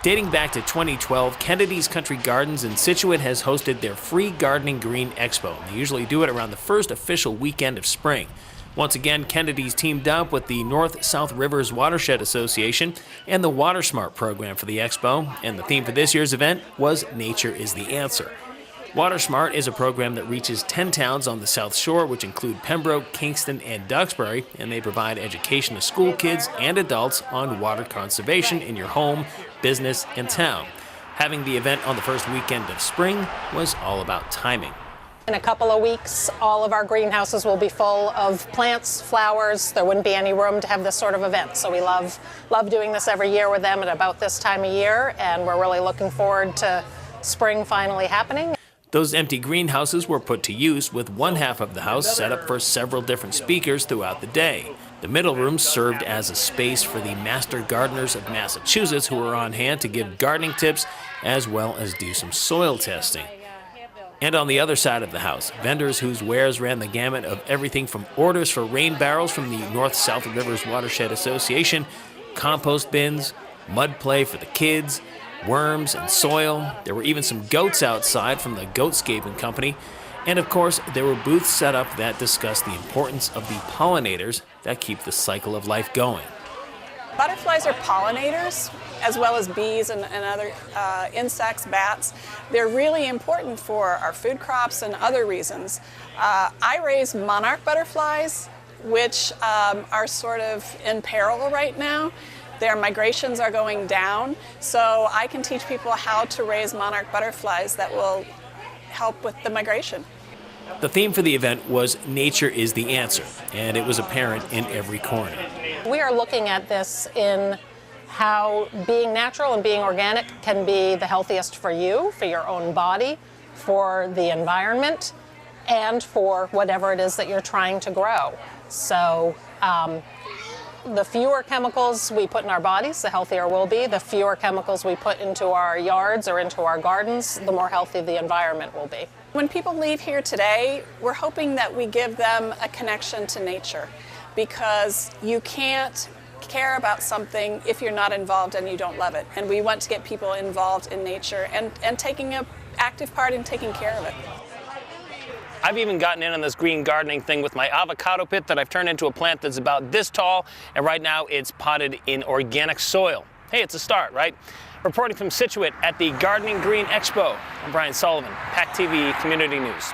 Dating back to 2012, Kennedy's Country Gardens in Scituate has hosted their free gardening Green Expo. They usually do it around the first official weekend of spring. Once again, Kennedy's teamed up with the North-South Rivers Watershed Association and the Watersmart program for the Expo, and the theme for this year's event was Nature is the Answer. Watersmart is a program that reaches 10 towns on the South Shore, which include Pembroke, Kingston, and Duxbury, and they provide education to school kids and adults on water conservation in your home, business, and town. Having the event on the first weekend of spring was all about timing. In a couple of weeks, all of our greenhouses will be full of plants, flowers. There wouldn't be any room to have this sort of event. So we love doing this every year with them at about this time of year, and we're really looking forward to spring finally happening. Those empty greenhouses were put to use, with one half of the house set up for several different speakers throughout the day. The middle room served as a space for the master gardeners of Massachusetts who were on hand to give gardening tips as well as do some soil testing. And on the other side of the house, vendors whose wares ran the gamut of everything from orders for rain barrels from the North-South Rivers Watershed Association, compost bins, mud play for the kids, worms and soil. There were even some goats outside from the Goatscaping Company. And of course, there were booths set up that discussed the importance of the pollinators that keep the cycle of life going. Butterflies are pollinators, as well as bees and other insects, bats. They're really important for our food crops and other reasons. I raise monarch butterflies, which are sort of in peril right now. Their migrations are going down, so I can teach people how to raise monarch butterflies that will help with the migration. The theme for the event was Nature is the Answer, and it was apparent in every corner. We are looking at this in how being natural and being organic can be the healthiest for you, for your own body, for the environment, and for whatever it is that you're trying to grow. So the fewer chemicals we put in our bodies, the healthier we'll be. The fewer chemicals we put into our yards or into our gardens, the more healthy the environment will be. When people leave here today, we're hoping that we give them a connection to nature, because you can't care about something if you're not involved and you don't love it. And we want to get people involved in nature and taking an active part in taking care of it. I've even gotten in on this green gardening thing with my avocado pit that I've turned into a plant that's about this tall, and right now it's potted in organic soil. Hey, it's a start, right? Reporting from Scituate at the Gardening Green Expo, I'm Brian Sullivan, PACTV Community News.